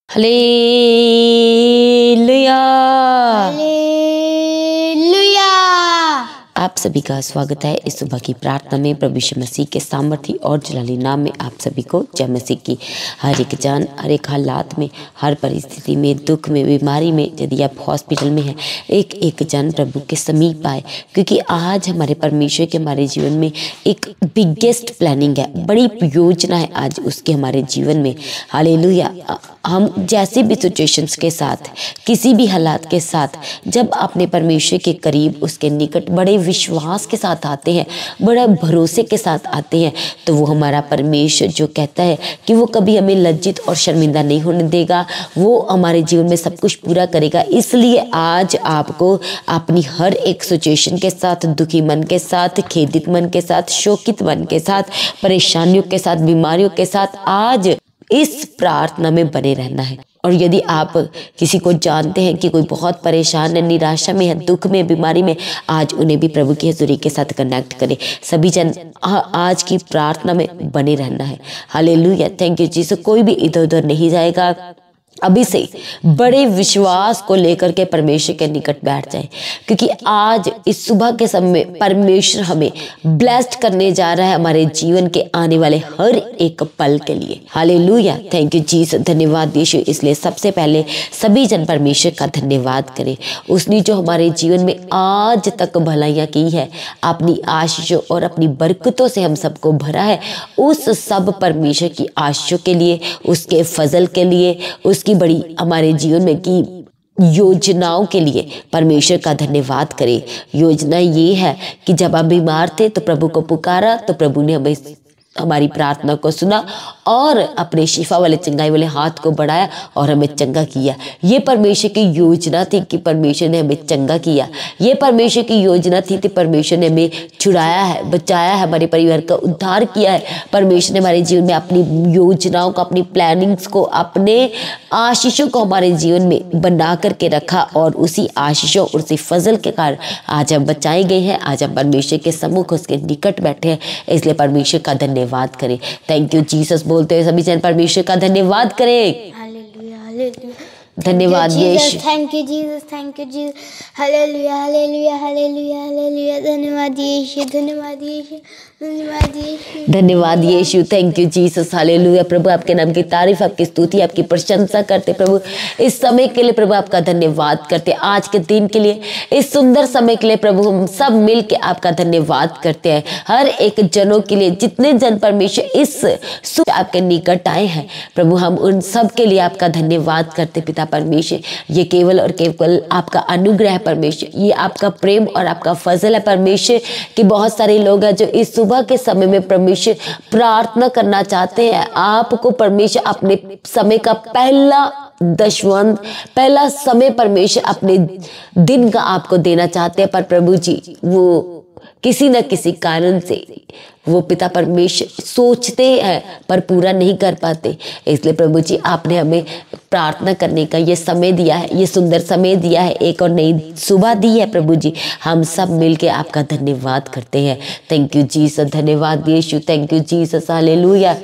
Hallelujah. Hallelujah. आप सभी का स्वागत है इस सुबह की प्रार्थना में। प्रभु यीशु मसीह के सामर्थी और जलाली नाम में आप सभी को जय मसीह की। हर एक जान, हर एक हालात में, हर परिस्थिति में, दुख में, बीमारी में, यदि आप हॉस्पिटल में हैं, एक एक जन प्रभु के समीप आए, क्योंकि आज हमारे परमेश्वर के हमारे जीवन में एक बिगेस्ट प्लानिंग है, बड़ी योजना है आज उसके हमारे जीवन में। हालेलुया। हम जैसे भी सिचुएशंस के साथ, किसी भी हालात के साथ जब अपने परमेश्वर के करीब, उसके निकट बड़े विश्वास के साथ आते हैं, बड़ा भरोसे के साथ आते हैं, तो वो हमारा परमेश्वर जो कहता है कि वो कभी हमें लज्जित और शर्मिंदा नहीं होने देगा, वो हमारे जीवन में सब कुछ पूरा करेगा। इसलिए आज आपको अपनी हर एक सिचुएशन के साथ, दुखी मन के साथ, खेदित मन के साथ, शोकित मन के साथ, परेशानियों के साथ, बीमारियों के साथ आज इस प्रार्थना में बने रहना है। और यदि आप किसी को जानते हैं कि कोई बहुत परेशान है, निराशा में है, दुख में, बीमारी में, आज उन्हें भी प्रभु की हज़ूरी के साथ कनेक्ट करें। सभी जन आज की प्रार्थना में बने रहना है। हालेलुया। Thank you Jesus. कोई भी इधर उधर नहीं जाएगा। अभी से बड़े विश्वास को लेकर के परमेश्वर के निकट बैठ जाए, क्योंकि आज इस सुबह के समय में परमेश्वर हमें ब्लेस्ड करने जा रहा है हमारे जीवन के आने वाले हर एक पल के लिए। हालेलुया। Thank you Jesus. धन्यवाद यीशु। इसलिए सबसे पहले सभी जन परमेश्वर का धन्यवाद करें। उसने जो हमारे जीवन में आज तक भलाइयाँ की है, अपनी आशीषों और अपनी बरकतों से हम सबको भरा है, उस सब परमेश्वर की आशीषों के लिए, उसके फजल के लिए, उसकी बड़ी हमारे जीवन में की योजनाओं के लिए परमेश्वर का धन्यवाद करें। योजना ये है कि जब आप बीमार थे तो प्रभु को पुकारा, तो प्रभु ने हमें हमारी प्रार्थना को सुना और अपने शिफा वाले, चंगाई वाले हाथ को बढ़ाया और हमें चंगा किया। ये परमेश्वर की योजना थी कि परमेश्वर ने हमें चंगा किया। ये परमेश्वर की योजना थी कि परमेश्वर ने हमें छुड़ाया है, बचाया है, हमारे परिवार का उद्धार किया है। परमेश्वर ने हमारे जीवन में अपनी योजनाओं को, अपनी प्लानिंग्स को, अपने आशीषों को हमारे जीवन में बना करके रखा, और उसी आशीषों और उसी फजल के कारण आज हम बचाए गए हैं। आज हम परमेश्वर के सम्मुख, उसके निकट बैठे हैं। इसलिए परमेश्वर का धन्यवाद करें। थैंक यू जीसस बोलते हुए सभी जन परमेश्वर का धन्यवाद करें। हालेलुया। हालेलुया। धन्यवाद Yeshu. Thank you Jesus. Thank you Jesus. हालेलुया। हालेलुया। हालेलुया। हालेलुया। धन्यवाद यीशु। धन्यवाद यीशु। धन्यवाद यीशु। धन्यवाद यीशु। Thank you Jesus. हालेलुया। प्रभु आपके नाम की तारीफ, आपकी स्तुति, आपकी प्रशंसा करते प्रभु। इस समय के लिए प्रभु आपका धन्यवाद करते, आज के दिन के लिए, इस सुंदर समय के लिए प्रभु हम सब मिल के आपका धन्यवाद करते हैं। हर एक जनों के लिए, जितने जन परमेश्वर इस आपके निकट आए हैं प्रभु, हम उन सब के लिए आपका धन्यवाद करते पिता परमेश्वर। ये केवल और केवल आपका अनुग्रह है परमेश्वर, ये आपका प्रेम और आपका फजल है परमेश्वर, कि बहुत सारे लोग हैं जो इस सुबह के समय में परमेश्वर प्रार्थना करना चाहते हैं। आपको परमेश्वर अपने समय का पहला दशवंध, पहला समय परमेश्वर अपने दिन का आपको देना चाहते हैं, पर प्रभु जी वो किसी न किसी कारण से वो पिता परमेश्वर सोचते हैं पर पूरा नहीं कर पाते। इसलिए प्रभु जी आपने हमें प्रार्थना करने का ये समय दिया है, ये सुंदर समय दिया है, एक और नई सुबह दी है प्रभु जी। हम सब मिलके आपका धन्यवाद करते हैं। Thank you Jesus. धन्यवाद यीशु। Thank you Jesus. हालेलुया।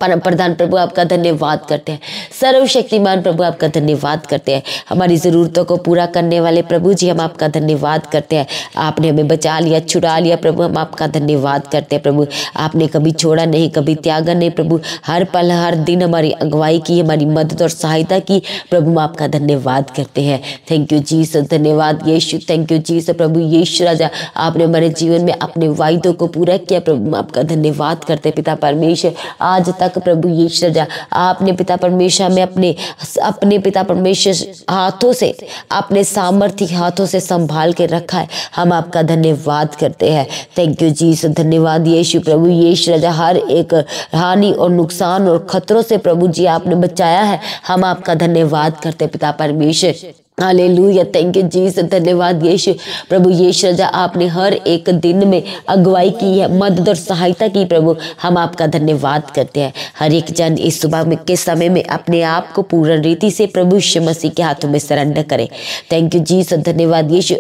परम प्रधान प्रभु आपका धन्यवाद करते हैं। सर्वशक्तिमान प्रभु आपका धन्यवाद करते हैं। हमारी ज़रूरतों को पूरा करने वाले प्रभु जी हम आपका धन्यवाद करते हैं। आपने हमें बचा लिया, छुड़ा लिया प्रभु, हम आपका धन्यवाद करते हैं प्रभु। आपने कभी छोड़ा नहीं, कभी त्यागा नहीं प्रभु। हर पल, हर दिन हमारी अगुवाई की, हमारी मदद और सहायता की प्रभु, हम आपका धन्यवाद करते हैं। Thank you Jesus. धन्यवाद यीशु। Thank you Jesus. प्रभु यीशु राजा, आपने हमारे जीवन में अपने वायदों को पूरा किया प्रभु, हम आपका धन्यवाद करते हैं पिता परमेश्वर। आज तक प्रभु यीशु राजा आपने पिता परमेश्वर में अपने पिता परमेश्वर हाथों से, अपने सामर्थ्य हाथों से संभाल के रखा है। हम आपका धन्यवाद करते हैं। Thank you Jesus. धन्यवाद यीशु। प्रभु यीशु राजा हर एक हानि और नुकसान और खतरों से प्रभु जी आपने बचाया है। हम आपका धन्यवाद करते हैं पिता परमेश्वर। हालेलुया। Thank you Jesus. धन्यवाद यीशु। प्रभु यीशु राजा आपने हर एक दिन में अगुवाई की है, मदद और सहायता की प्रभु, हम आपका धन्यवाद करते हैं। हर एक जन इस सुबह में के समय में अपने आप को पूर्ण रीति से प्रभु यीशु मसीह के हाथों में सरेंडर करें। Thank you Jesus. धन्यवाद यीशु।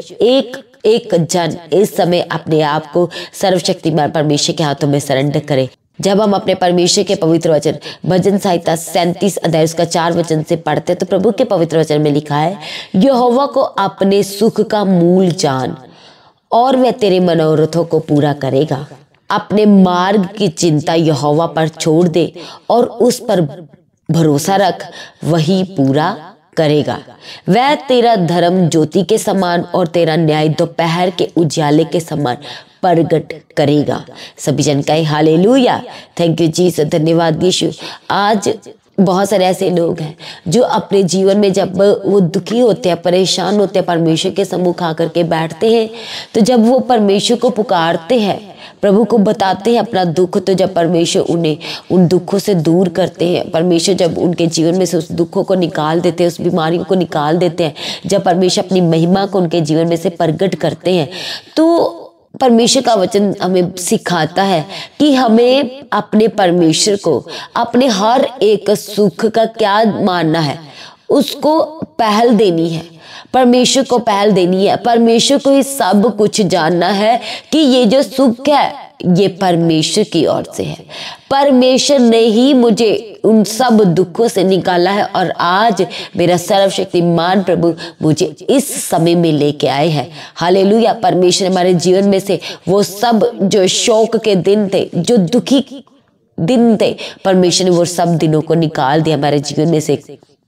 एक जन इस समय अपने आप को सर्वशक्तिमान परमेश्वर के हाथों में सरेंडर करे। जब हम अपने परमेश्वर के पवित्र वचन भजन संहिता 37 अध्याय उसका 4 वचन से पढ़ते तो प्रभु के पवित्र वचन में लिखा है, यहोवा को अपने सुख का मूल जान और वह तेरे मनोरथों को पूरा करेगा। अपने मार्ग की चिंता यहोवा पर छोड़ दे और उस पर भरोसा रख, वही पूरा करेगा। वह तेरा धर्म ज्योति के समान और तेरा न्याय दोपहर के उजाले के समान प्रगट करेगा। सभी जन कहे हालेलुया, थैंक यू जीसस, धन्यवाद यीशु। आज बहुत सारे ऐसे लोग हैं जो अपने जीवन में जब वो दुखी होते हैं, परेशान होते हैं, परमेश्वर के सम्मुख आकर के बैठते हैं, तो जब वो परमेश्वर को पुकारते हैं, प्रभु को बताते हैं अपना दुख, तो जब परमेश्वर उन्हें उन दुखों से दूर करते हैं, परमेश्वर जब उनके जीवन में से उस दुखों को निकाल देते हैं, उस बीमारियों को निकाल देते हैं, जब परमेश्वर अपनी महिमा को उनके जीवन में से प्रगट करते हैं, तो परमेश्वर का वचन हमें सिखाता है कि हमें अपने परमेश्वर को अपने हर एक सुख का क्या मानना है, उसको पहल देनी है, परमेश्वर को पहल देनी है, परमेश्वर को ही सब कुछ जानना है कि ये जो सुख है ये परमेश्वर की ओर से है। परमेश्वर ने ही मुझे उन सब दुखों से निकाला है और आज मेरा सर्वशक्तिमान प्रभु मुझे इस समय में लेके आए हैं। हालेलुया। परमेश्वर हमारे जीवन में से वो सब जो शोक के दिन थे, जो दुखी दिन थे, परमेश्वर ने वो सब दिनों को निकाल दिया हमारे जीवन में से।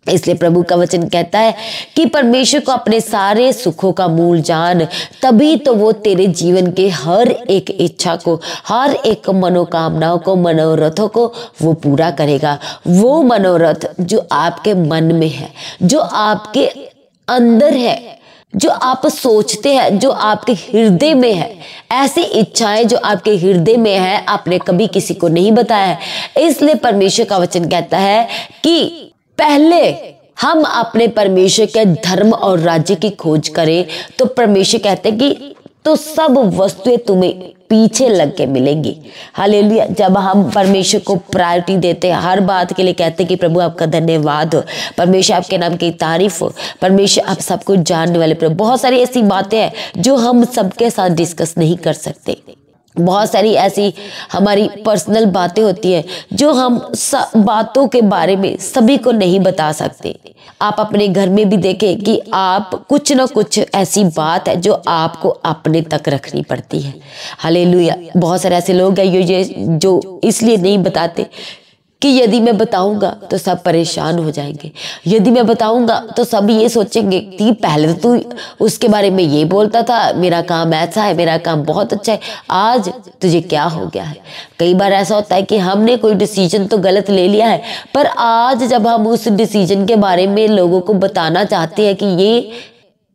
इसलिए प्रभु का वचन कहता है कि परमेश्वर को अपने सारे सुखों का मूल जान, तभी तो वो तेरे जीवन के हर एक इच्छा को, हर एक मनोकामनाओं को, मनोरथों को वो पूरा करेगा। वो मनोरथ जो आपके मन में है, जो आपके अंदर है, जो आप सोचते हैं, जो आपके हृदय में है, ऐसी इच्छाएं जो आपके हृदय में है, आपने कभी किसी को नहीं बताया है। इसलिए परमेश्वर का वचन कहता है कि पहले हम अपने परमेश्वर के धर्म और राज्य की खोज करें, तो परमेश्वर कहते हैं कि तो सब वस्तुएं तुम्हें पीछे लग के मिलेंगी। हालेलुया। जब हम परमेश्वर को प्रायोरिटी देते हैं, हर बात के लिए कहते हैं कि प्रभु आपका धन्यवाद हो, परमेश्वर आपके नाम की तारीफ हो, परमेश्वर आप सब कुछ जानने वाले प्रभु। बहुत सारी ऐसी बातें हैं जो हम सबके साथ डिस्कस नहीं कर सकते, बहुत सारी ऐसी हमारी पर्सनल बातें होती है जो हम बातों के बारे में सभी को नहीं बता सकते। आप अपने घर में भी देखें कि आप कुछ ना कुछ ऐसी बात है जो आपको अपने तक रखनी पड़ती है। हालेलुया। बहुत सारे ऐसे लोग हैं जो इसलिए नहीं बताते कि यदि मैं बताऊंगा तो सब परेशान हो जाएंगे, यदि मैं बताऊंगा तो सब ये सोचेंगे कि पहले तो तू उसके बारे में ये बोलता था, मेरा काम ऐसा है, मेरा काम बहुत अच्छा है, आज तुझे क्या हो गया है। कई बार ऐसा होता है कि हमने कोई डिसीजन तो गलत ले लिया है, पर आज जब हम उस डिसीजन के बारे में लोगों को बताना चाहते हैं कि ये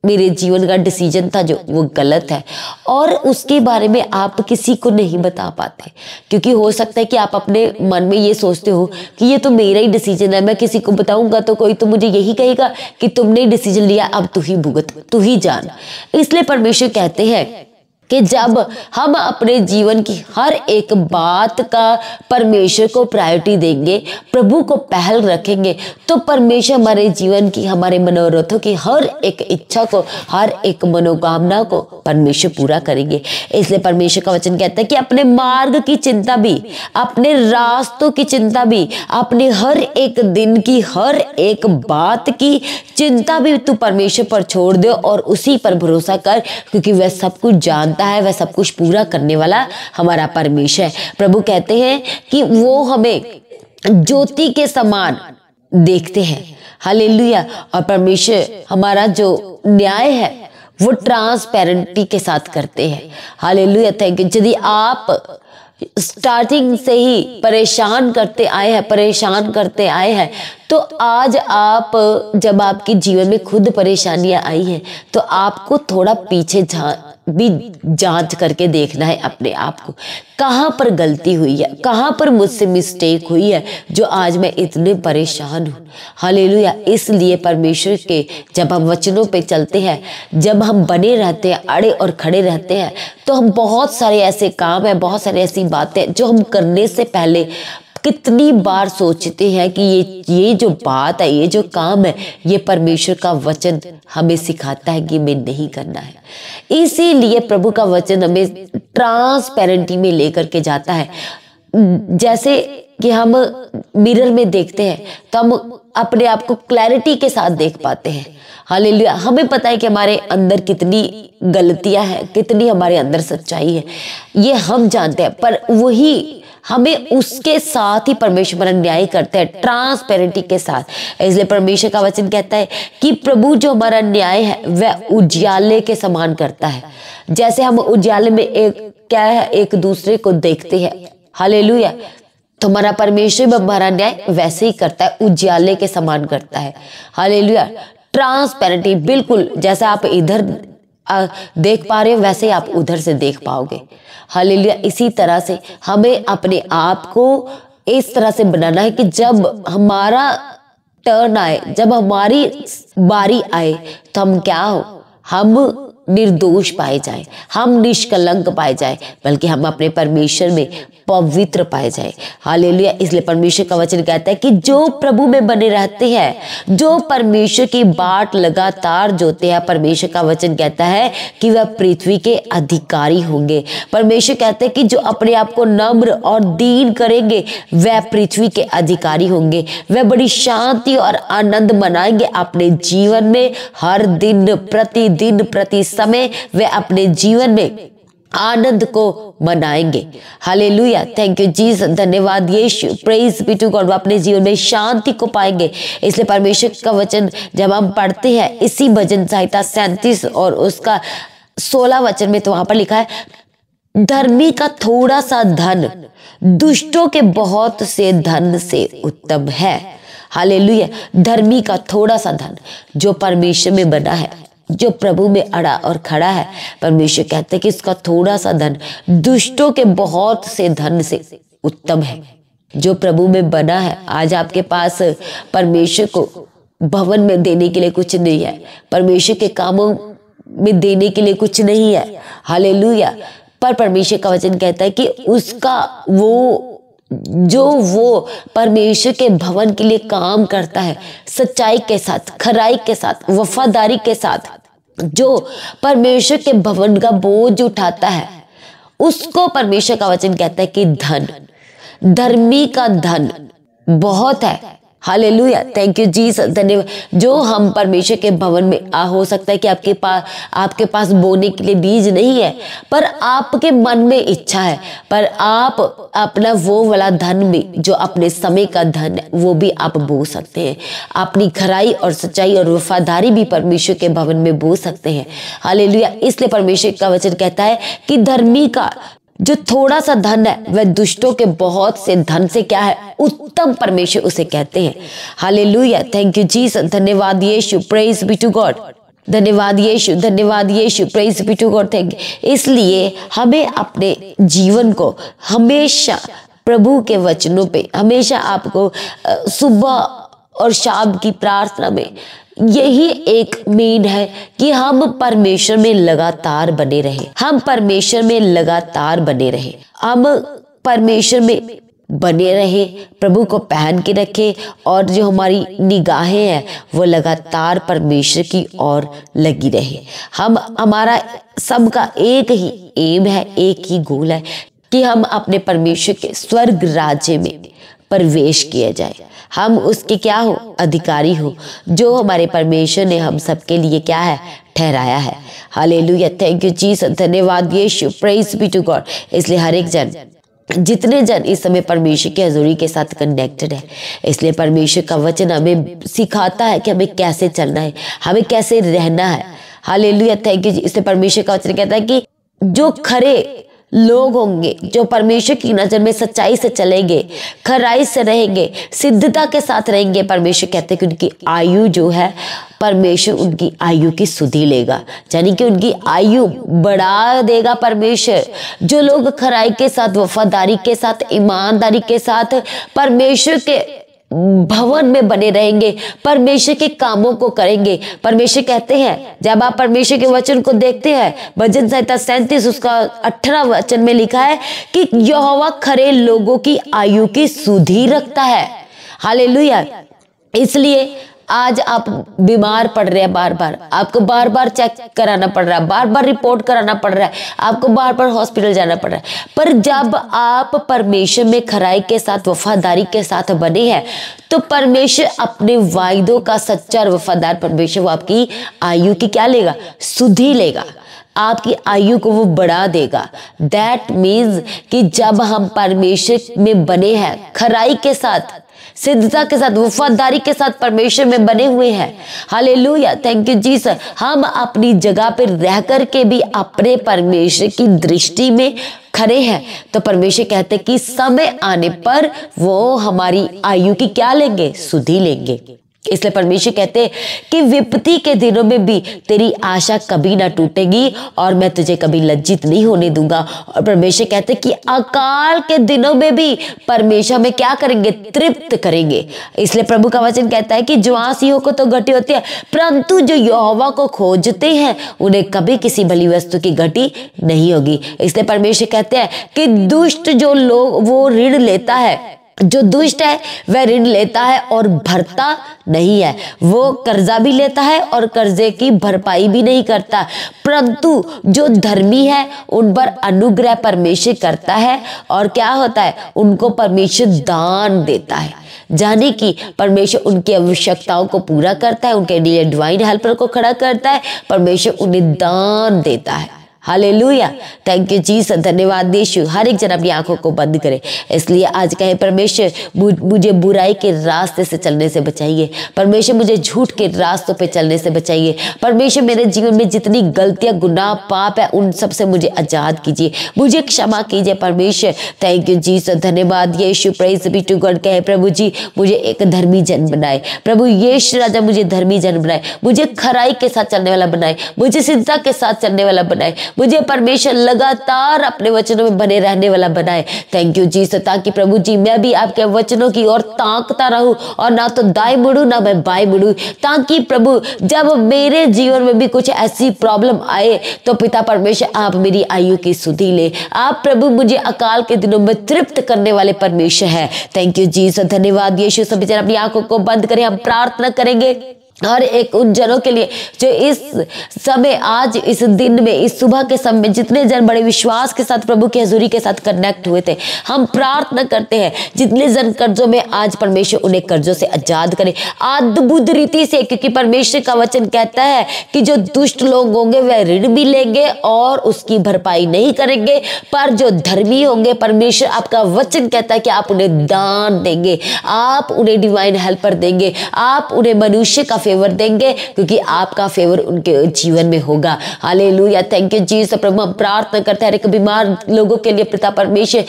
मेरे जीवन का डिसीजन था जो वो गलत है, और उसके बारे में आप किसी को नहीं बता पाते, क्योंकि हो सकता है कि आप अपने मन में ये सोचते हो कि ये तो मेरा ही डिसीजन है, मैं किसी को बताऊंगा तो कोई तो मुझे यही कहेगा कि तुमने डिसीजन लिया, अब तू ही भुगत, तू ही जान। इसलिए परमेश्वर कहते हैं कि जब हम अपने जीवन की हर एक बात का परमेश्वर को प्रायोरिटी देंगे, प्रभु को पहल रखेंगे, तो परमेश्वर हमारे जीवन की, हमारे मनोरथों की हर एक इच्छा को, हर एक मनोकामना को परमेश्वर पूरा करेंगे। इसलिए परमेश्वर का वचन कहता है कि अपने मार्ग की चिंता भी, अपने रास्तों की चिंता भी, अपने हर एक दिन की हर एक बात की चिंता भी तू परमेश्वर पर छोड़ दे और उसी पर भरोसा कर, क्योंकि वह सब कुछ जानता है, वह सब कुछ पूरा करने वाला हमारा परमेश्वर है। प्रभु कहते हैं कि वो हमें ज्योति के समान देखते हैं। हालेलुया। और परमेश्वर हमारा जो न्याय है वो ट्रांसपेरेंटी के साथ करते हैं। हालेलुया। Thank you. यदि आप स्टार्टिंग से ही परेशान करते आए हैं, तो आज आप, जब आपके जीवन में खुद परेशानियां आई हैं, तो आपको थोड़ा पीछे भी जांच करके देखना है अपने आप को, कहाँ पर गलती हुई है, कहाँ पर मुझसे मिस्टेक हुई है जो आज मैं इतने परेशान हूँ। हालेलुया। इसलिए परमेश्वर के जब हम वचनों पे चलते हैं, जब हम बने रहते हैं, अड़े और खड़े रहते हैं, तो हम बहुत सारे ऐसे काम हैं, बहुत सारी ऐसी बातें जो हम करने से पहले कितनी बार सोचते हैं कि ये जो बात है, ये जो काम है, ये परमेश्वर का वचन हमें सिखाता है कि हमें नहीं करना है। इसीलिए प्रभु का वचन हमें ट्रांसपेरेंटी में लेकर के जाता है। जैसे कि हम मिरर में देखते हैं तो हम अपने आप को क्लैरिटी के साथ देख पाते हैं। हालेलुया। हमें पता है कि हमारे अंदर कितनी गलतियां हैं, कितनी हमारे अंदर सच्चाई है, ये हम जानते हैं, पर वही हमें उसके साथ ही परमेश्वर हमारा न्याय करते हैं, ट्रांसपेरेंटी के साथ। इसलिए परमेश्वर का वचन कहता है कि प्रभु जो हमारा न्याय है वह उजियाले के समान करता है। जैसे हम उजियाले में एक दूसरे को देखते हैं, हालेलुया, तो हमारा परमेश्वर भी हमारा न्याय वैसे ही करता है, उजियाले के समान करता है। हालेलुया। ट्रांसपेरेंटी, बिल्कुल जैसा आप इधर देख पा रहे हो वैसे ही आप उधर से देख पाओगे। हालेलुया। इसी तरह से हमें अपने आप को इस तरह से बनाना है कि जब हमारा टर्न आए, जब हमारी बारी आए, तो हम क्या हो, हम निर्दोष पाए जाए, हम निष्कलंक पाए जाए, बल्कि हम अपने परमेश्वर में पवित्र पाए जाए। हालेलुया। इसलिए परमेश्वर का वचन कहता है कि जो प्रभु में बने रहते हैं, जो परमेश्वर की बाट लगातार जोते हैं, परमेश्वर का वचन कहता है कि वह पृथ्वी के अधिकारी होंगे। परमेश्वर कहते हैं कि जो अपने आप को नम्र और दीन करेंगे वह पृथ्वी के अधिकारी होंगे। वह बड़ी शांति और आनंद मनाएंगे अपने जीवन में। हर दिन, प्रतिदिन, प्रति समय वे अपने जीवन में आनंद को मनाएंगे। हालेलुया। Thank you Jesus. धन्यवाद Yeshu. Praise be to God. वो अपने जीवन में शांति को पाएंगे। इसलिए परमेश्वर का वचन जब हम पढ़ते हैं इसी भजन संहिता 37 और उसका 16 वचन में, तो वहां पर लिखा है, धर्मी का थोड़ा सा धन दुष्टों के बहुत से धन से उत्तम है। हालेलुया। धर्मी का थोड़ा सा धन जो परमेश्वर में बना है, जो प्रभु में अड़ा और खड़ा है, परमेश्वर कहते हैं कि इसका थोड़ा सा धन दुष्टों के बहुत से धन से उत्तम है। जो प्रभु में बना है, आज आपके पास परमेश्वर को भवन में देने के लिए कुछ नहीं है, परमेश्वर के कामों में देने के लिए कुछ नहीं है। हालेलुया। पर परमेश्वर का वचन कहता है कि उसका वो परमेश्वर के भवन के लिए काम करता है, सच्चाई के साथ, खराई के साथ, वफादारी के साथ, जो परमेश्वर के भवन का बोझ उठाता है, उसको परमेश्वर का वचन कहता है कि धन, धर्मी का धन बहुत है। हालेलुया। Thank you Jesus. धन्यवाद। जो हम परमेश्वर के भवन में हो सकता है कि आपके पास बोने के लिए बीज नहीं है, पर आपके मन में इच्छा है, पर आप अपना वो वाला धन भी, जो अपने समय का धन है, वो भी आप बो सकते हैं। अपनी खराई और सच्चाई और वफादारी भी परमेश्वर के भवन में बो सकते हैं। हालेलुया। इसलिए परमेश्वर का वचन कहता है कि धर्मी का जो थोड़ा सा धन है वह दुष्टों के बहुत से धन से क्या है, उत्तम परमेश्वर उसे कहते हैं। हालेलुया। Thank you Jesus. धन्यवाद Yeshu. Praise be to God. धन्यवाद यीशु। धन्यवाद Yeshu. Praise be to God. Thank you. इसलिए हमें अपने जीवन को हमेशा प्रभु के वचनों पे, हमेशा आपको सुबह और शाम की प्रार्थना में यही एक मेन है कि हम परमेश्वर में लगातार बने रहे, हम परमेश्वर में लगातार बने रहे, हम परमेश्वर में बने रहे, प्रभु को पहन के रखे, और जो हमारी निगाहें हैं वो लगातार परमेश्वर की ओर लगी रहे। हमारा सबका एक ही एम है, एक ही गोल है कि हम अपने परमेश्वर के स्वर्ग राज्य में प्रवेश किया जाए, हम उसके क्या हो, अधिकारी हो, जो हमारे परमेश्वर ने हम सबके लिए क्या है, ठहराया है। हालेलुया। Thank you Jesus. धन्यवाद Yeshu. Praise be to God. इसलिए हर एक जन, जितने जन इस समय परमेश्वर की हजूरी के साथ कनेक्टेड है, इसलिए परमेश्वर का वचन हमें सिखाता है कि हमें कैसे चलना है, हमें कैसे रहना है। हालेलुया। Thank you. इसलिए परमेश्वर का वचन कहता है कि जो खरे लोग होंगे, जो परमेश्वर की नजर में सच्चाई से चलेंगे, खराई से रहेंगे, सिद्धता के साथ रहेंगे, परमेश्वर कहते हैं कि उनकी आयु जो है, परमेश्वर उनकी आयु की सुधि लेगा, यानी कि उनकी आयु बढ़ा देगा परमेश्वर। जो लोग खराई के साथ, वफादारी के साथ, ईमानदारी के साथ परमेश्वर के भवन में बने रहेंगे, परमेश्वर के कामों को करेंगे। परमेश्वर कहते हैं, जब आप परमेश्वर के वचन को देखते हैं, भजन संहिता 37 उसका 18 वचन में लिखा है कि यहोवा खरे लोगों की आयु की सुधि रखता है। हालेलुया। इसलिए आज आप बीमार पड़ रहे हैं, बार बार आपको बार बार चेक कराना पड़ रहा है, बार बार रिपोर्ट कराना पड़ रहा है, आपको बार बार हॉस्पिटल जाना पड़ रहा है। पर जब आप परमेश्वर में खराई के साथ, वफादारी के साथ बने हैं, तो परमेश्वर अपने वायदों का सच्चा और वफादार परमेश्वर वो आपकी आयु की क्या लेगा, सुधि लेगा, आपकी आयु को वो बढ़ा देगा। दैट मीन्स कि जब हम परमेश्वर में बने हैं, खराई के साथ, सिद्धता के साथ, वफादारी के साथ परमेश्वर में बने हुए हैं, हालेलुया, थैंक यू जीसस, हम अपनी जगह पर रह कर के भी अपने परमेश्वर की दृष्टि में खड़े हैं, तो परमेश्वर कहते हैं कि समय आने पर वो हमारी आयु की क्या लेंगे, सुधि लेंगे। इसलिए परमेश्वर कहते हैं कि विपत्ति के दिनों में भी तेरी आशा कभी ना टूटेगी और मैं तुझे कभी लज्जित नहीं होने दूंगा। और परमेश्वर कहते हैं कि अकाल के दिनों में भी परमेश्वर में क्या करेंगे, तृप्त करेंगे। इसलिए प्रभु का वचन कहता है कि जो आसियों को तो घटी होती है, परंतु जो यहोवा को खोजते हैं उन्हें कभी किसी भली वस्तु की घटी नहीं होगी। इसलिए परमेश्वर कहते हैं कि दुष्ट जो लोग वो ऋण लेता है, जो दुष्ट है वह ऋण लेता है और भरता नहीं है, वो कर्जा भी लेता है और कर्जे की भरपाई भी नहीं करता, परंतु जो धर्मी है उन पर अनुग्रह परमेश्वर करता है और क्या होता है, उनको परमेश्वर दान देता है, जाने कि परमेश्वर उनकी आवश्यकताओं को पूरा करता है, उनके लिए डिवाइन हेल्पर को खड़ा करता है, परमेश्वर उन्हें दान देता है। हालेलुया, थैंक यू जीसस, धन्यवाद यीशु। हर एक जन अपनी आंखों को बंद करे। इसलिए आज कहे परमेश्वर मुझे बुराई के रास्ते से चलने से बचाइए, परमेश्वर मुझे झूठ के रास्तों पे चलने से बचाइए, परमेश्वर मेरे जीवन में जितनी गलतियां, गुनाह, पाप है उन सब से मुझे आजाद कीजिए, मुझे क्षमा कीजिए परमेश्वर। थैंक यू जीसस, धन्यवाद Yeshu, praise be to God. कहे प्रभु जी मुझे एक धर्मी जन बनाए, प्रभु यीशु राजा मुझे धर्मी जन बनाए, मुझे खराई के साथ चलने वाला बनाए, मुझे सिद्धता के साथ चलने वाला बनाए, मुझे परमेश्वर लगातार अपने वचनों में बने रहने वाला बनाए। थैंक यू जीसस, ताकि प्रभु जी मैं भी आपके वचनों की ओर ताकता रहूं और ना तो दाएं मुड़ूं ना मैं बाएं मुड़ूं, ताकि प्रभु जब मेरे जीवन में भी कुछ ऐसी प्रॉब्लम आए तो पिता परमेश्वर आप मेरी आयु की सुधि ले। आप प्रभु मुझे अकाल के दिनों में तृप्त करने वाले परमेश्वर है। थैंक यू जीसस, धन्यवाद यीशु। सभी जन अपनी आंखों को बंद करें, हम प्रार्थना करेंगे और एक उन जनों के लिए जो इस समय, आज इस दिन में, इस सुबह के समय जितने जन बड़े विश्वास के साथ प्रभु की हजूरी के साथ कनेक्ट हुए थे, हम प्रार्थना करते हैं जितने जन कर्जों में, आज परमेश्वर उन्हें कर्जों से आजाद करे अद्भुत रीति से, क्योंकि परमेश्वर का वचन कहता है कि जो दुष्ट लोग होंगे वह ऋण भी लेंगे और उसकी भरपाई नहीं करेंगे, पर जो धर्मी होंगे परमेश्वर आपका वचन कहता है कि आप उन्हें दान देंगे, आप उन्हें डिवाइन हेल्पर देंगे, आप उन्हें मनुष्य का फेवर देंगे, क्योंकि आपका फेवर उनके जीवन में होगा। हालेलुया, थैंक यू जीसस। प्रभु हम प्रार्थना करते हैं हर एक बीमार लोगों के लिए पिता परमेश्वर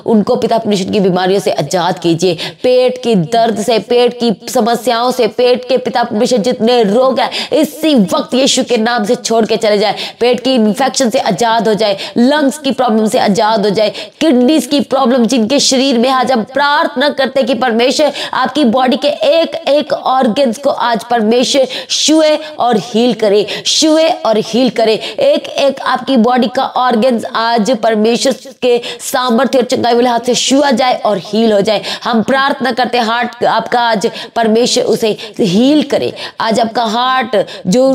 उनको पिता परमेश्वर की बीमारियों से आजाद कीजिए, पेट की दर्द से, पेट की समस्याओं से, पेट के पिता परमेश्वर जितने रोग हैं इसी वक्त यीशु के नाम से छोड़ के चले जाए, पेट की इन्फेक्शन से आजाद हो जाए, लंग्स की प्रॉब्लम से आजाद हो जाए, किडनीज की प्रॉब्लम जिनके शरीर में, आज हम प्रार्थना करते हैं कि परमेश्वर आपकी बॉडी के एक एक ऑर्गन को आज परमेश्वर छुए और हील करे, छुए और हील करे, एक एक आपकी बॉडी का ऑर्गन्स आज परमेश्वर के सामर्थ्य और चंगाई वाले हाथ से छुआ जाए और हील हो जाए। हम प्रार्थना करते हैं हार्ट आपका आज परमेश्वर उसे हील करे, आज आपका हार्ट जो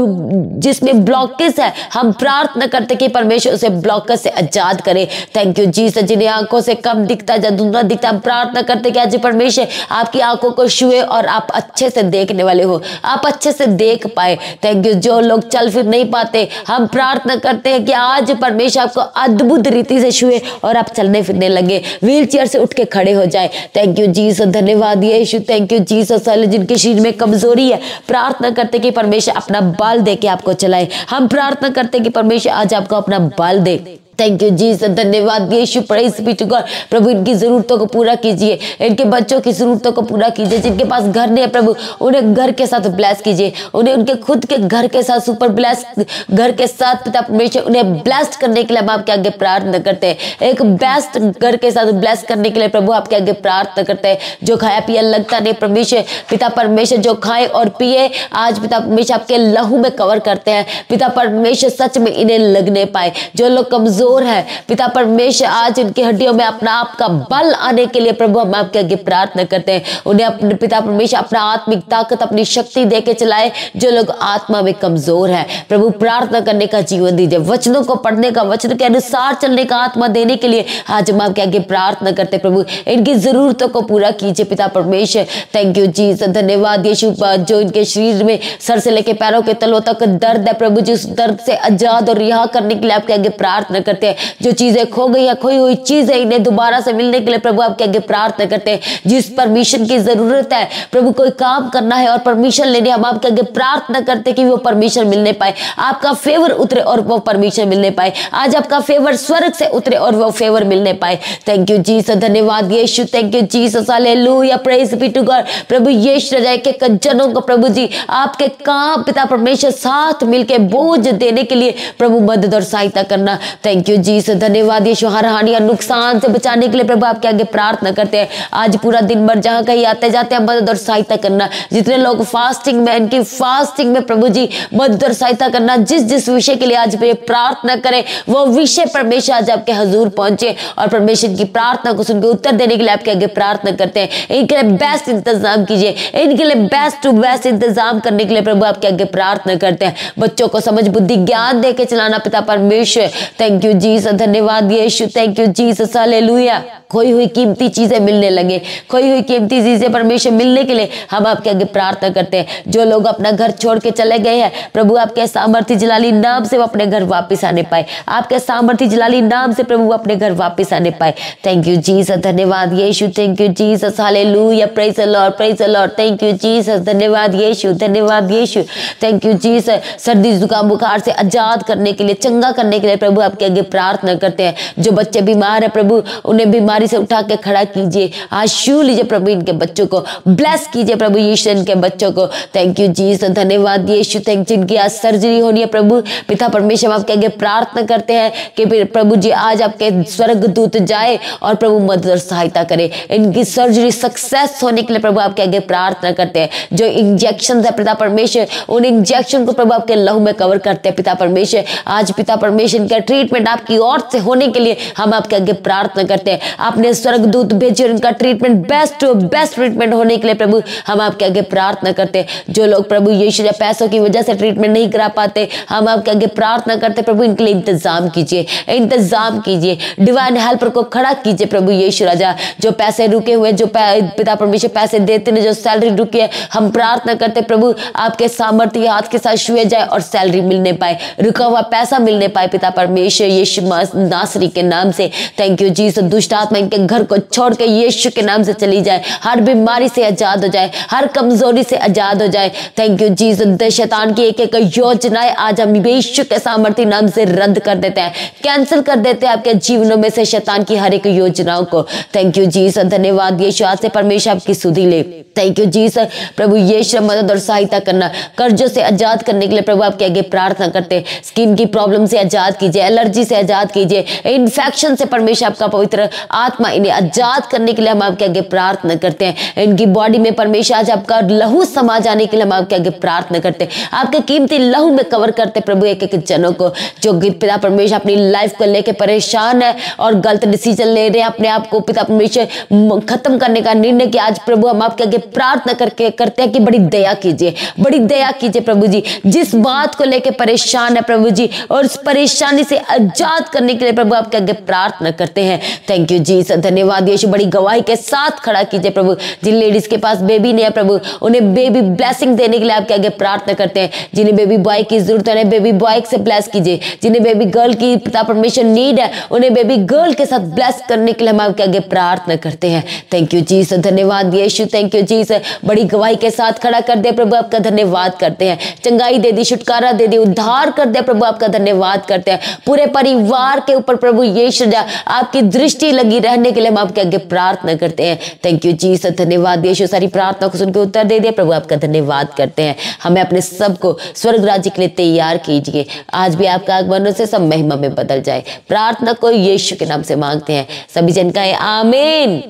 जिसमें ब्लॉकेज है, हम प्रार्थना करते कि परमेश्वर उसे ब्लॉकेज से आजाद करे। Thank you Jesus. जिन्हें आंखों से कम दिखता, धुंधला दिखता, हम प्रार्थना करते कि आज परमेश्वर आपकी आंखों को छुए और आप अच्छे से देखने वाले हो, आप अच्छे से देख पाए। Thank you. जो लोग चल फिर नहीं पाते, हम प्रार्थना करते हैं कि आज परमेश्वर आपको अद्भुत रीति से छुए और आप चलने फिरने लगे, व्हील चेयर से उठ के खड़े हो जाए। थैंक यू जीसस, धन्यवाद यीशु, थैंक यू जीसस। जिनके शरीर में कमजोरी है, प्रार्थना करते कि परमेश्वर अपना बल दे के आपको चलाए। हम प्रार्थना करते कि परमेश्वर आज आपको अपना बल दे। थैंक यू जीसस, धन्यवाद Yeshu, praise be to God. प्रभु इनकी जरूरतों को पूरा कीजिए, इनके बच्चों की जरूरतों को पूरा कीजिए, जिनके पास घर नहीं है प्रभु उन्हें घर के साथ ब्लेस कीजिए, उन्हें उनके खुद के घर के साथ सुपर ब्लेस घर के साथ पिता परमेश्वर उन्हें ब्लेस्ड करने के लिए हम आपके आगे प्रार्थना करते हैं। एक बेस्ट घर के साथ ब्लेस करने के लिए प्रभु आपके आगे प्रार्थना करते हैं। जो खाया पिया लगता नहीं परमेश्वर, पिता परमेश्वर जो खाए और पिए आज पिता परमेश्वर आपके लहू में कवर करते हैं। पिता परमेश्वर सच में इन्हें लगने पाए। जो लोग कमजोर कमजोर है पिता परमेश्वर, आज उनकी हड्डियों में अपना आप का बल आने के लिए प्रभु हम आपके आगे प्रार्थना करते हैं। उन्हें अपने पिता परमेश्वर अपना आत्मिक ताकत, अपनी शक्ति दे के चलाए। जो लोग आत्मा में कमजोर है प्रभु, प्रार्थना करने का जीवन दीजिए, वचनों को पढ़ने का, वचन के अनुसार चलने का आत्मा देने के लिए आज हम आपके आगे प्रार्थना करते प्रभु। इनकी जरूरतों को पूरा कीजिए पिता परमेश्वर। थैंक यू जीसस, धन्यवाद यीशु। जो इनके शरीर में सर से लेकर पैरों के तलों तक दर्द है प्रभु जी, उस दर्द से आजाद और रिहा करने के लिए आपके आगे प्रार्थना करते हैं। जो चीजें खो गई है, खोई हुई चीजें, इन्हें दोबारा से मिलने के लिए प्रभु आपके आगे प्रार्थना करते हैं। जिस परमिशन की जरूरत है प्रभु, कोई काम करना है और परमिशन लेने, हम आपके आगे प्रार्थना करते हैं कि वो परमिशन मिलने पाए, आपका फेवर उतरे और वो परमिशन मिलने पाए। आज आपका फेवर स्वर्ग से उतरे और वो फेवर मिलने पाए। थैंक यू जीसस, धन्यवाद यीशु। थैंक यू जीसस, हालेलुया, प्रेज बी टू गॉड। प्रभु यीशु राजा के जनों को प्रभु जी आपके काम पिता परमेश्वर साथ मिलके बोझ देने के लिए प्रभु मदद और सहायता करना। थैंक यू जीसस, धन्यवाद यीशु। हर हानि और नुकसान से बचाने के लिए प्रभु आपके आगे प्रार्थना करते हैं। आज पूरा दिन भर जहां कहीं आते जाते हैं मदद और सहायता करना। जितने लोग फास्टिंग में, इनकी फास्टिंग में प्रभु जी मदद और सहायता करना। जिस जिस विषय के लिए आज वे प्रार्थना करें वो विषय परमेश्वर आज आपके हजूर पहुंचे और परमेश्वर की प्रार्थना को सुनकर उत्तर देने के लिए आपके आगे प्रार्थना करते हैं। इनके लिए बेस्ट इंतजाम कीजिए, इनके लिए बेस्ट टू बेस्ट इंतजाम करने के लिए प्रभु आपके आगे प्रार्थना करते हैं। बच्चों को समझ बुद्धि ज्ञान दे के चलाना पिता परमेश्वर। थैंक यू जीसस, धन्यवाद यीशु। थैंक यू जीसस, हालेलुया। खोई हुई कीमती चीजें मिलने लगे, खोई हुई कीमती चीजें परमेश्वर मिलने के लिए हम आपके आगे प्रार्थना करते हैं। जो लोग अपना घर छोड़ के चले गए हैं प्रभु, आपके सामर्थी जलाली नाम से वो अपने घर वापस आने पाए। आपके सामर्थी जलाली नाम से प्रभु अपने घर वापस आने पाए। थैंक यू जीसस, धन्यवाद यीशु। थैंक यू जीसस, हालेलुया, praise the Lord, praise the Lord. Thank you Jesus, धन्यवाद यीशु, धन्यवाद यीशु। Thank you Jesus. सर्दी जुकाम बुखार से आजाद करने के लिए, चंगा करने के लिए प्रभु आपके आगे प्रार्थना करते हैं। जो बच्चे बीमार है प्रभु, उन्हें बीमारी से उठा के खड़ा कीजिए। आज छू लीजिए प्रभु इनके बच्चों को, ब्लेस कीजिए प्रभु यीशु इनके बच्चों को। थैंक यू जीसस, धन्यवाद यीशु। Thank you. इनकी आज सर्जरी होनी है प्रभु पिता परमेश्वर, आपके आगे प्रार्थना करते हैं कि प्रभु जी आज आपके स्वर्ग दूत जाए और प्रभु मदद और सहायता करे। इनकी सर्जरी सक्सेस होने के लिए प्रभु आपके आगे प्रार्थना करते हैं। जो इंजेक्शन है पिता परमेश्वर, उन इंजेक्शन को प्रभु आपके लहू में कवर करते हैं पिता परमेश्वर। आज पिता परमेश्वर इनका ट्रीटमेंट आपकी ओर से होने के लिए हम आपके आगे प्रार्थना करते हैं। आपने स्वर्गदूत भेजे और इनका treatment best to best treatment होने के लिए प्रभु हम आपके आगे प्रार्थना करते हैं। जो लोग प्रभु यीशु या पैसों की वजह से ट्रीटमेंट नहीं करा पाते, हम आपके आगे प्रार्थना करते प्रभु इनके लिए इंतजाम कीजिए, इंतजाम कीजिए। डिवाइन हेल्पर को खड़ा कीजिए प्रभु यीशु राजा। जो पैसे रुके हुए, जो पिता परमेश्वर पैसे देते हैं, जो सैलरी रुकी है, हम प्रार्थना करते प्रभु आपके सामर्थ्य हाथ के साथ छुए जाए और सैलरी मिलने पाए, रुका हुआ पैसा मिलने पाए पिता परमेश्वर यीशु नासरी के नाम से। Thank you Jesus. दुष्ट आत्मा इनके घर को छोड़ के यीशु के नाम से चली जाए, हर बीमारी से आजाद हो जाए, हर कमजोरी से आजाद हो जाए। Thank you Jesus. शैतान की एक एक योजनाएं आज हम यीशु के सामर्थ्य नाम से रद्द कर देते हैं, कैंसिल कर देते हैं आपके जीवनों में से शैतान की हर एक योजनाओं को। थैंक यू जीसस, धन्यवाद यीशु। आज से परमेश्वर आपकी सुधि ले। Thank you Jesus. प्रभु यीशु मदद और सहायता करना, कर्जों से आजाद करने के लिए प्रभु आपके आगे प्रार्थना करते हैं। स्किन की प्रॉब्लम से आजाद कीजिए, एलर्जी से आजाद कीजिए, इन्फेक्शन से परमेश्वर आपका पवित्र आत्मा इन्हें आजाद करने के लिए हम आपके आगे प्रार्थना करते हैं। इनकी बॉडी में परमेश्वर आज आपका लहू समा जाने के लिए हम आपके आगे प्रार्थना करते हैं। आपके कीमती लहू में कवर करते प्रभु एक एक जनों को जो पिता परमेश्वर अपनी लाइफ को लेकर परेशान है और गलत डिसीजन ले रहे हैं, अपने आप को पिता परमेश्वर खत्म करने का निर्णय किया। आज प्रभु हम आपके आगे प्रार्थना करके करते हैं कि बड़ी दया कीजिए, बड़ी दया कीजिए प्रभु जी। जिस बात को लेकर परेशान है प्रभु जी, और उस परेशानी से आजाद करने के लिए प्रभु आपके आगे प्रार्थना करते हैं। थैंक यू जीसस, धन्यवाद यीशु। बड़ी गवाही के साथ खड़ा कीजिए प्रभु। जिन लेडीज के पास बेबी नहीं है प्रभु, उन्हें बेबी ब्लेसिंग देने के लिए आपके आगे प्रार्थना करते हैं। जिन्हें बेबी बॉय की जरूरत है, बेबी बॉय से ब्लेस कीजिए। जिन्हें बेबी गर्ल की पिता परमेश्वर नीड है, उन्हें बेबी गर्ल के साथ ब्लेस करने के लिए हम आपके आगे प्रार्थना करते हैं। थैंक यू जीसस, धन्यवाद यीशु। Thank you Jesus. बड़ी गवाही के साथ खड़ा कर दे प्रभु, आपका धन्यवाद करते हैं। चंगाई दे दी, छुटकारा दे दी, उद्धार कर दे प्रभु, आपका धन्यवाद करते हैं। पूरे परिवार के ऊपर प्रभु यीशु आपकी दृष्टि लगी रहने के लिए हम आपके आगे प्रार्थना करते हैं। थैंक यू जीसस, धन्यवाद यीशु। सारी प्रार्थना को सुनकर उत्तर दे दिया प्रभु, आपका धन्यवाद करते हैं। हमें अपने सबको स्वर्ग राज्य के लिए तैयार कीजिए। आज भी आपका आगमन से सब महिमा में बदल जाए। प्रार्थना को यीशु के नाम से मांगते हैं। सभी जन कहें आमीन।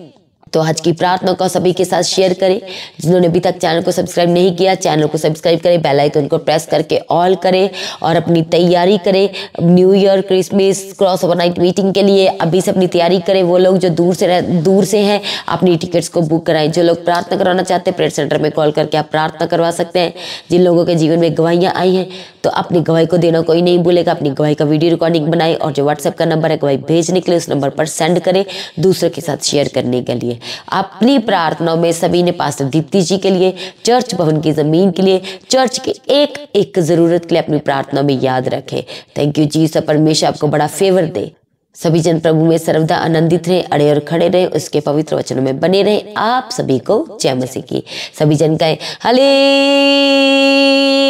तो आज की प्रार्थना को सभी के साथ शेयर करें। जिन्होंने अभी तक चैनल को सब्सक्राइब नहीं किया, चैनल को सब्सक्राइब करें, बेल आइकन को प्रेस करके ऑल करें और अपनी तैयारी करें new year, Christmas, cross over night meeting के लिए। अभी से अपनी तैयारी करें। वो लोग जो दूर से हैं अपनी टिकट्स को बुक कराएं। जो लोग प्रार्थना करवाना चाहते हैं प्रेयर सेंटर में कॉल करके आप प्रार्थना करवा सकते हैं। जिन लोगों के जीवन में गवाहियाँ आई हैं तो अपनी गवाही को देना कोई नहीं भूलेगा। अपनी गवाही का वीडियो रिकॉर्डिंग बनाए और जो व्हाट्सएप का नंबर है गवाही भेजने के लिए उस नंबर पर सेंड करें दूसरों के साथ शेयर करने के लिए। अपनी प्रार्थनाओं में सभी ने पास्टर दीप्ति जी के लिए, चर्च भवन की जमीन के लिए, चर्च के एक एक जरूरत के लिए अपनी प्रार्थना में याद रखें। थैंक यू जी। सब परमेश्वर आपको बड़ा फेवर दे। सभी जन प्रभु में सर्वदा आनंदित रहें, अड़े और खड़े रहें, उसके पवित्र वचनों में बने रहें। आप सभी को जय मसीह की। सभी जन कहें हालेलुया।